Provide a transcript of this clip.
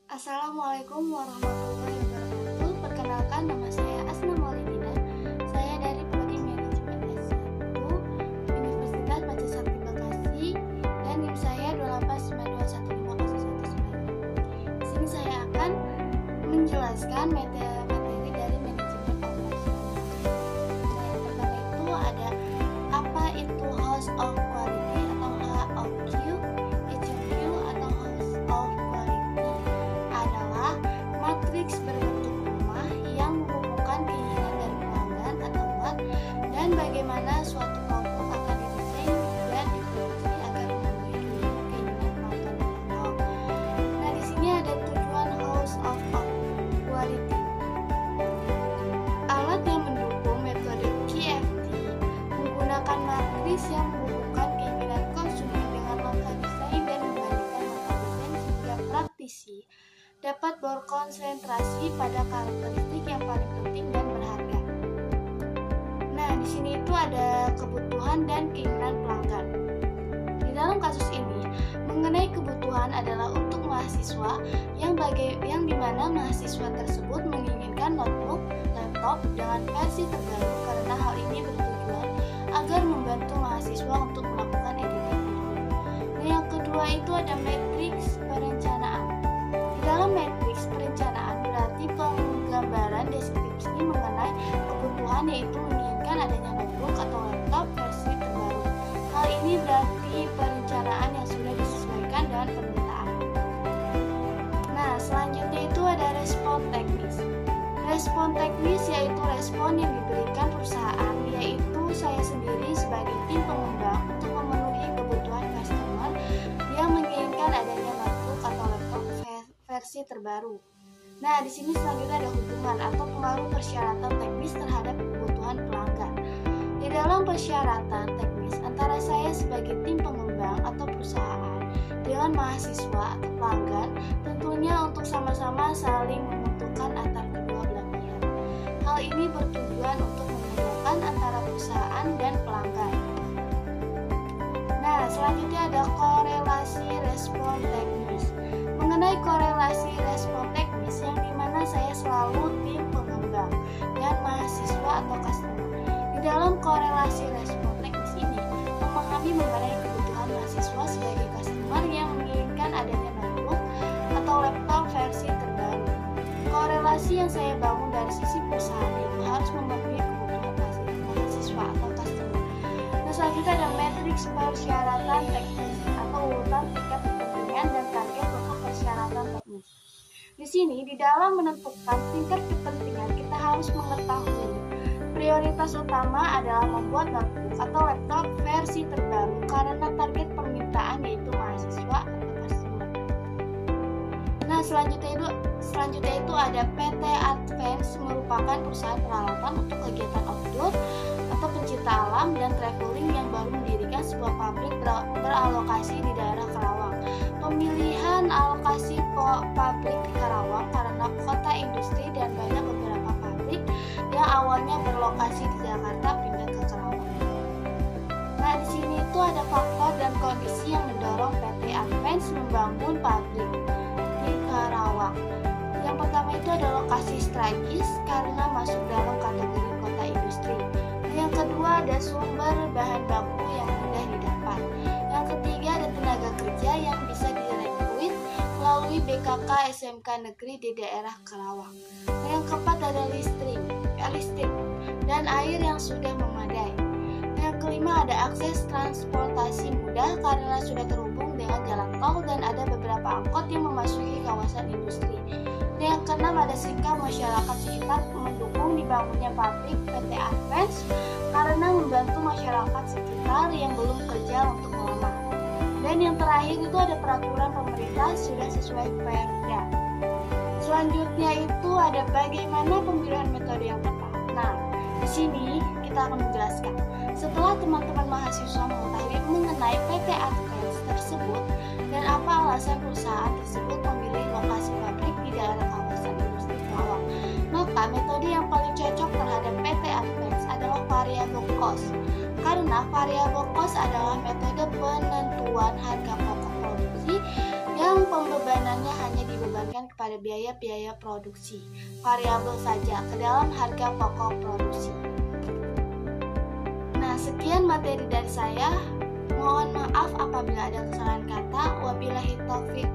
Assalamualaikum warahmatullahi wabarakatuh. Perkenalkan, nama saya Asna Maulidina. Saya dari Prodi Manajemen S1 Universitas Pancasakti Bekasi dan NIM saya 2892150119. Di sini saya akan menjelaskan materi dari manajemen operasional. Nah, yang pertama itu ada apa itu House of Quality atau HOQ, HOQ atau House of Quality adalah matriks berbentuk rumah yang menghubungkan keinginan dari pelanggan atau lot dan bagaimana suatu kelompok akan didesain dan diproduksi agar memenuhi keinginan pelanggan kelompok. Nah, di sini ada tujuan House of Quality. Alat yang mendukung metode QFT menggunakan matriks yang menghubungkan keinginan konsumen dengan langkah desain dan membandingkan langkah desain sehingga praktisi dapat berkonsentrasi pada karakteristik yang paling penting dan berharga. Nah, di sini itu ada kebutuhan dan keinginan pelanggan. Di dalam kasus ini, mengenai kebutuhan adalah untuk mahasiswa yang dimana mahasiswa tersebut menginginkan notebook, laptop dengan versi terbaru karena hal ini bertujuan agar membantu mahasiswa untuk melakukan editing video. Nah, yang kedua itu ada matriks perencanaan. Di dalam matriks perencanaan berarti penggambaran deskripsi mengenai kebutuhan yaitu menginginkan adanya notebook atau laptop versi terbaru. Hal ini berarti perencanaan yang sudah disesuaikan dengan permintaan. Nah, selanjutnya itu ada respon teknis. Respon teknis yaitu respon yang diberikan perusahaan, yaitu saya sendiri sebagai tim pengembang untuk memenuhi kebutuhan customer yang menginginkan adanya notebook atau laptop versi terbaru. Nah, di sini selanjutnya ada hubungan atau pengaruh persyaratan teknis terhadap kebutuhan pelanggan. Di dalam persyaratan teknis antara saya sebagai tim pengembang atau perusahaan dengan mahasiswa atau pelanggan, tentunya untuk sama-sama saling menguntungkan antar kedua belah pihak. Hal ini bertujuan untuk memudahkan antara perusahaan dan pelanggan. Nah, selanjutnya ada korelasi respon teknis. Mengenai korelasi respon teknis yang dimana saya selalu tim pengembang dan mahasiswa atau customer. Di dalam korelasi respon teknis ini memahami mengenai kebutuhan mahasiswa sebagai customer yang menginginkan adanya notebook atau laptop versi terbaru. Korelasi yang saya bangun dari sisi perusahaan itu harus memenuhi kebutuhan mahasiswa atau customer. Nah, selanjutnya ada matriks persyaratan teknis atau urutan tingkat kepentingan dan target untuk persyaratan teknis. Di sini, di dalam menentukan tingkat kepentingan, kita harus mengetahui prioritas utama adalah membuat notebook atau laptop versi terbaru karena target permintaan yaitu mahasiswa atau customer. Nah, selanjutnya itu ada PT Advance merupakan perusahaan peralatan untuk kegiatan outdoor atau pencinta alam dan traveling yang baru mendirikan sebuah pabrik beralokasi di daerah Karawang. Pemilihan alokasi pabrik di Karawang karena kota industri dan banyak beberapa pabrik yang awalnya berlokasi di Jakarta pindah ke Karawang. Nah, di sini itu ada faktor dan kondisi yang mendorong PT Advance membangun pabrik di Karawang. Yang pertama itu ada lokasi strategis karena masuk dalam kategori kota industri. Yang kedua ada sumber bahan baku yang mudah didapat. Yang ketiga ada tenaga kerja yang bisa direkrut melalui BKK SMK negeri di daerah Karawang. Yang keempat ada listrik dan air yang sudah memadai. Yang kelima ada akses transportasi mudah karena sudah terhubung dengan jalan tol dan ada beberapa angkot yang memasuki kawasan industri. Yang keenam ada sikap masyarakat sekitar mendukung dibangunnya pabrik PT Advance karena membantu masyarakat sekitar yang belum kerja untuk melamar. Dan yang terakhir itu ada peraturan pemerintah sudah sesuai Perda. Selanjutnya itu ada bagaimana pemilihan metode yang tepat. Nah, di sini kita akan menjelaskan. Setelah teman-teman mahasiswa mengetahui mengenai PT Advance tersebut dan apa alasan perusahaan tersebut memilih lokasi pabrik di daerah kawasan industri Karawang, maka metode yang paling cocok terhadap PT Advance adalah variable cost. Karena variable cost adalah metode penentuan harga pokok produksi yang pembebanannya hanya dibebankan kepada biaya-biaya produksi, variabel saja ke dalam harga pokok produksi. Nah, sekian materi dari saya. Mohon maaf apabila ada kesalahan kata. Wabillahi taufik